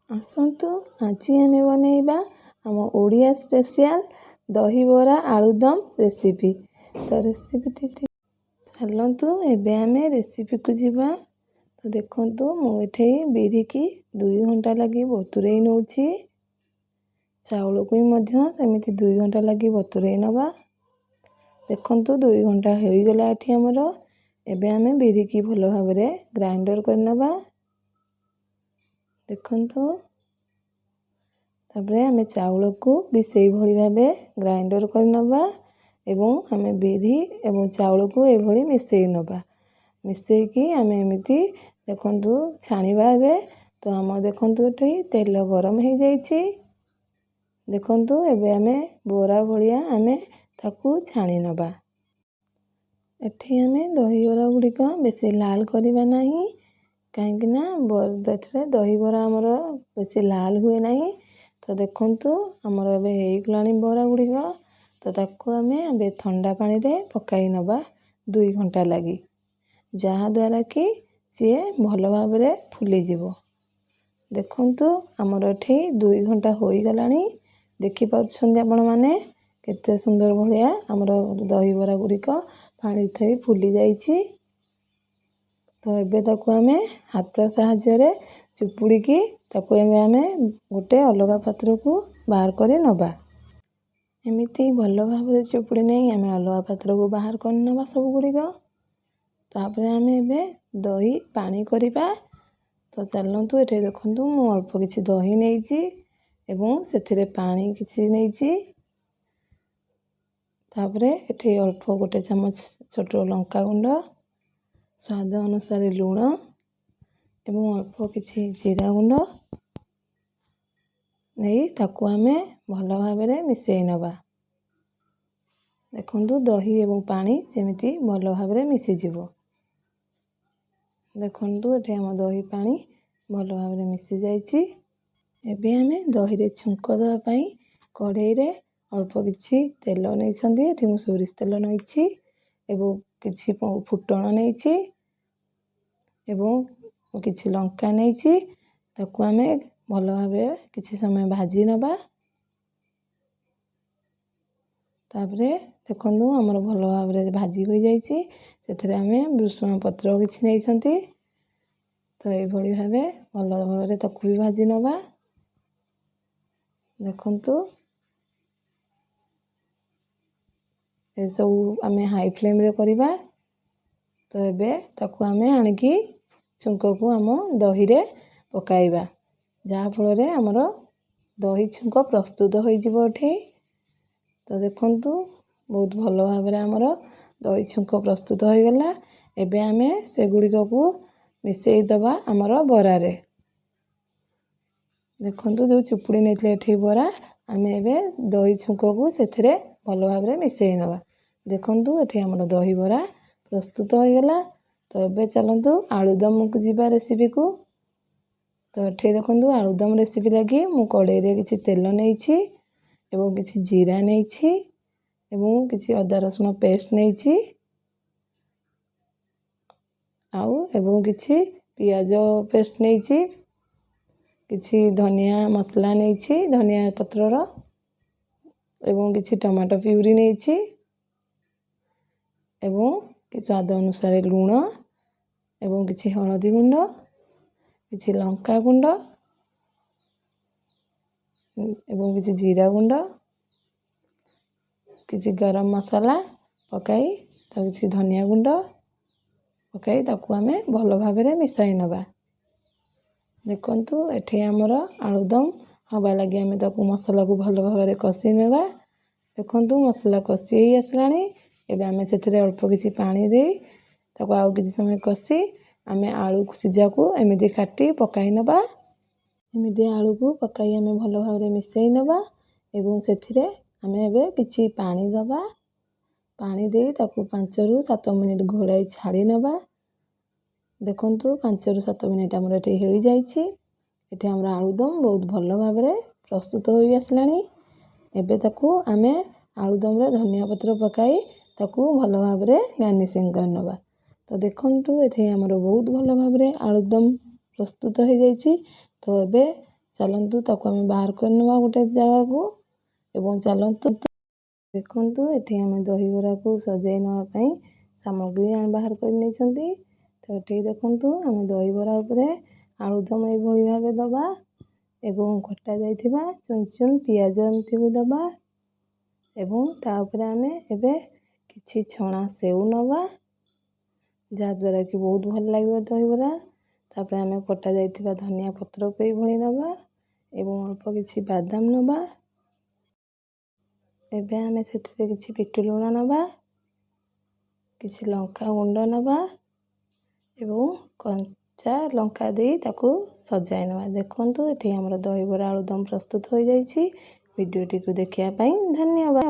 ଆସନ୍ତୁ ଆଜି ଆମେ ବନେଇବା ଆମ ଓଡ଼ିଆ ସ୍ପେଶିଆଲ ଦହିବରା ଆଳୁଦମ୍ ରେସିପି। ତ ରେସିପିଟି ଚାଲନ୍ତୁ ଏବେ ଆମେ ରେସିପିକୁ ଯିବା। ତ ଦେଖନ୍ତୁ ମୁଁ ଏଠି ବିରିକି 2 ଘଣ୍ଟା ଲାଗି ବତୁରେଇ ନେଉଛି। ଚାଉଳକୁ ବି ମଧ୍ୟ ସେମିତି 2 ଘଣ୍ଟା ଲାଗି ବତୁରେଇ ନେବା। ଦେଖନ୍ତୁ 2 ଘଣ୍ଟା ହୋଇଗଲା ଏଠି ଆମର। ଏବେ ଆମେ ବିରିକି ଭଲ ଭାବରେ ଗ୍ରାଇଣ୍ଡର କରିନେବା। ଦେଖନ୍ତୁ ତାପରେ ଆମେ ଚାଉଳକୁ ବି ସେଇଭଳି ଭାବେ ଗ୍ରାଇଣ୍ଡର କରିନେବା ଏବଂ ଆମେ ବିରି ଏବଂ ଚାଉଳକୁ ଏଭଳି ମିଶାଇ ନେବା। ମିଶାଇକି ଆମେ ଏମିତି ଦେଖନ୍ତୁ ଛାଣିବା ଏବେ। ତ ଆମ ଦେଖନ୍ତୁ ଏଠି ତେଲ ଗରମ ହୋଇଯାଇଛି। ଦେଖନ୍ତୁ ଏବେ ଆମେ ବରା ଭଳିଆ ଆମେ ତାକୁ ଛାଣି ନେବା। ଏଠି ଆମେ ଦହିବରା ଗୁଡ଼ିକ ବେଶୀ ଲାଲ କରିବା ନାହିଁ, କାହିଁକିନା ଏଥିରେ ଦହିବରା ଆମର ବେଶୀ ଲାଲ ହୁଏ ନାହିଁ। ତ ଦେଖନ୍ତୁ ଆମର ଏବେ ହେଇଗଲାଣି ବରା ଗୁଡ଼ିକ। ତ ତାକୁ ଆମେ ଏବେ ଥଣ୍ଡା ପାଣିରେ ପକାଇ ନେବା 2 ଘଣ୍ଟା ଲାଗି, ଯାହାଦ୍ୱାରା କି ସିଏ ଭଲ ଭାବରେ ଫୁଲିଯିବ। ଦେଖନ୍ତୁ ଆମର ଏଠି 2 ଘଣ୍ଟା ହୋଇଗଲାଣି। ଦେଖିପାରୁଛନ୍ତି ଆପଣମାନେ କେତେ ସୁନ୍ଦର ଭଳିଆ ଆମର ଦହିବରା ଗୁଡ଼ିକ ପାଣି ଥଇ ଫୁଲି ଯାଇଛି। ତ ଏବେ ତାକୁ ଆମେ ହାତ ସାହାଯ୍ୟରେ ଚିପୁଡ଼ିକି ତାକୁ ଏବେ ଆମେ ଗୋଟେ ଅଲଗା ପାତ୍ରକୁ ବାହାର କରି ନେବା। ଏମିତି ଭଲ ଭାବରେ ଚିପୁଡ଼ି ନେଇ ଆମେ ଅଲଗା ପାତ୍ରକୁ ବାହାର କରିନେବା ସବୁ ଗୁଡ଼ିକ। ତାପରେ ଆମେ ଏବେ ଦହି ପାଣି କରିବା। ତ ଚାଲନ୍ତୁ ଏଠି ଦେଖନ୍ତୁ ମୁଁ ଅଳ୍ପ କିଛି ଦହି ନେଇଛି ଏବଂ ସେଥିରେ ପାଣି କିଛି ନେଇଛି। ତାପରେ ଏଠି ଅଳ୍ପ 1 ଚାମଚ ଛୋଟ ଲଙ୍କା ଗୁଣ୍ଡ, ସ୍ୱାଦ ଅନୁସାରେ ଲୁଣ ଏବଂ ଅଳ୍ପ କିଛି ଜିରା ଗୁଣ୍ଡ ନେଇ ତାକୁ ଆମେ ଭଲ ଭାବରେ ମିଶାଇ ନେବା। ଦେଖନ୍ତୁ ଦହି ଏବଂ ପାଣି ଯେମିତି ଭଲ ଭାବରେ ମିଶିଯିବ। ଦେଖନ୍ତୁ ଏଠି ଆମ ଦହି ପାଣି ଭଲ ଭାବରେ ମିଶି ଯାଇଛି। ଏବେ ଆମେ ଦହିରେ ଛୁଙ୍କ ଦେବା ପାଇଁ କଢ଼େଇରେ ଅଳ୍ପ କିଛି ତେଲ ନେଇଛନ୍ତି। ଏଠି ମୁଁ ସୋରିଷ ତେଲ ନେଇଛି ଏବଂ କିଛି ଫୁଟଣ ନେଇଛି ଏବଂ କିଛି ଲଙ୍କା ନେଇଛି। ତାକୁ ଆମେ ଭଲ ଭାବରେ କିଛି ସମୟ ଭାଜି ନେବା। ତାପରେ ଦେଖନ୍ତୁ ଆମର ଭଲ ଭାବରେ ଭାଜି ହୋଇଯାଇଛି। ସେଥିରେ ଆମେ ଭୃଷଙ୍ଗ ପତ୍ର କିଛି ନେଇଛନ୍ତି। ତ ଏଇଭଳି ଭାବେ ଭଲ ଭାବରେ ତାକୁ ବି ଭାଜି ନେବା। ଦେଖନ୍ତୁ ଏସବୁ ଆମେ ହାଇ ଫ୍ଲେମ୍ରେ କରିବା। ତ ଏବେ ତାକୁ ଆମେ ଆଣିକି ଛୁଙ୍କକୁ ଆମ ଦହିରେ ପକାଇବା, ଯାହାଫଳରେ ଆମର ଦହି ଛୁଙ୍କ ପ୍ରସ୍ତୁତ ହୋଇଯିବ ଏଠି। ତ ଦେଖନ୍ତୁ ବହୁତ ଭଲ ଭାବରେ ଆମର ଦହି ଛୁଙ୍କ ପ୍ରସ୍ତୁତ ହୋଇଗଲା। ଏବେ ଆମେ ସେଗୁଡ଼ିକକୁ ମିଶାଇ ଦେବା ଆମର ବରାରେ। ଦେଖନ୍ତୁ ଯେଉଁ ଚିପୁଡ଼ି ନେଇଥିଲେ ଏଠି ବରା, ଆମେ ଏବେ ଦହି ଛୁଙ୍କକୁ ସେଥିରେ ଭଲ ଭାବରେ ମିଶାଇ ନେବା। ଦେଖନ୍ତୁ ଏଠି ଆମର ଦହିବରା ପ୍ରସ୍ତୁତ ହୋଇଗଲା। ତ ଏବେ ଚାଲନ୍ତୁ ଆଳୁଦମକୁ ଯିବା ରେସିପିକୁ। ତ ଏଠି ଦେଖନ୍ତୁ ଆଳୁଦମ ରେସିପି ଲାଗି ମୁଁ କଢ଼େଇରେ କିଛି ତେଲ ନେଇଛି ଏବଂ କିଛି ଜିରା ନେଇଛି ଏବଂ କିଛି ଅଦା ରସୁଣ ପେଷ୍ଟ ନେଇଛି ଏବଂ କିଛି ପିଆଜ ପେଷ୍ଟ ନେଇଛି, କିଛି ଧନିଆ ମସଲା ନେଇଛି ଧନିଆ ପତ୍ରର ଏବଂ କିଛି ଟମାଟୋ ପ୍ୟୁରି ନେଇଛି ଏବଂ ସ୍ୱାଦ ଅନୁସାରେ ଲୁଣ ଏବଂ କିଛି ହଳଦୀ ଗୁଣ୍ଡ, କିଛି ଲଙ୍କା ଗୁଣ୍ଡ ଏବଂ କିଛି ଜିରା ଗୁଣ୍ଡ, କିଛି ଗରମ ମସଲା ପକାଇ ତାକୁ କିଛି ଧନିଆ ଗୁଣ୍ଡ ପକାଇ ତାକୁ ଆମେ ଭଲ ଭାବରେ ମିଶାଇ ନେବା। ଦେଖନ୍ତୁ ଏଠି ଆମର ଆଳୁଦମ ହେବା ଲାଗି ଆମେ ତାକୁ ମସଲାକୁ ଭଲ ଭାବରେ କଷି ନେବା। ଦେଖନ୍ତୁ ମସଲା କଷି ହେଇ ଆସିଲାଣି। ଏବେ ଆମେ ସେଥିରେ ଅଳ୍ପ କିଛି ପାଣି ଦେଇ ତାକୁ ଆଉ କିଛି ସମୟ କଷି ଆମେ ଆଳୁ ସିଝାକୁ ଏମିତି କାଟି ପକାଇ ନେବା। ଏମିତି ଆଳୁକୁ ପକାଇ ଆମେ ଭଲ ଭାବରେ ମିଶାଇ ନେବା ଏବଂ ସେଥିରେ ଆମେ ଏବେ କିଛି ପାଣି ଦେବା। ପାଣି ଦେଇ ତାକୁ 5 ରୁ 7 ମିନିଟ୍ ଘୋଡ଼ାଇ ଛାଡ଼ି ନେବା। ଦେଖନ୍ତୁ 5 ରୁ 7 ମିନିଟ୍ ଆମର ଏଠି ହୋଇଯାଇଛି। ଏଠି ଆମର ଆଳୁଦମ ବହୁତ ଭଲ ଭାବରେ ପ୍ରସ୍ତୁତ ହୋଇ ଆସିଲାଣି। ଏବେ ତାକୁ ଆମେ ଆଳୁଦମରେ ଧନିଆ ପତ୍ର ପକାଇ ତାକୁ ଭଲ ଭାବରେ ଗାର୍ନିସିଂ କରିନେବା। ତ ଦେଖନ୍ତୁ ଏଠି ଆମର ବହୁତ ଭଲ ଭାବରେ ଆଳୁଦମ ପ୍ରସ୍ତୁତ ହୋଇଯାଇଛି। ତ ଏବେ ଚାଲନ୍ତୁ ତାକୁ ଆମେ ବାହାର କରିନେବା ଗୋଟେ ଜାଗାକୁ ଏବଂ ଚାଲନ୍ତୁ ଦେଖନ୍ତୁ ଏଠି ଆମେ ଦହିବରାକୁ ସଜାଇ ନେବା ପାଇଁ ସାମଗ୍ରୀ ଆମେ ବାହାର କରି ନେଇଛନ୍ତି। ତ ଏଠି ଦେଖନ୍ତୁ ଆମେ ଦହିବରା ଉପରେ ଆଳୁଦମ ଏଇଭଳି ଭାବେ ଦେବା ଏବଂ କଟା ଯାଇଥିବା ଚୁନ ଚୁନ ପିଆଜ ଏମିତିକୁ ଦେବା ଏବଂ ତା ଉପରେ ଆମେ ଏବେ କିଛି ଛଣା ସେଉ ନେବା ଯାହାଦ୍ୱାରା କି ବହୁତ ଭଲ ଲାଗିବ ଦହିବରା। ତାପରେ ଆମେ କଟା ଯାଇଥିବା ଧନିଆ ପତ୍ରକୁ ଏଇଭଳି ନେବା ଏବଂ ଅଳ୍ପ କିଛି ବାଦାମ ନେବା। ଏବେ ଆମେ ସେଥିରେ କିଛି ବିଟ ଲୁଣ ନେବା, କିଛି ଲଙ୍କା ଗୁଣ୍ଡ ନେବା ଏବଂ କଞ୍ଚା ଲଙ୍କା ଦେଇ ତାକୁ ସଜାଇ ନେବା। ଦେଖନ୍ତୁ ଏଠି ଆମର ଦହିବରା ଆଳୁଦମ ପ୍ରସ୍ତୁତ ହୋଇଯାଇଛି। ଭିଡ଼ିଓଟିକୁ ଦେଖିବା ପାଇଁ ଧନ୍ୟବାଦ।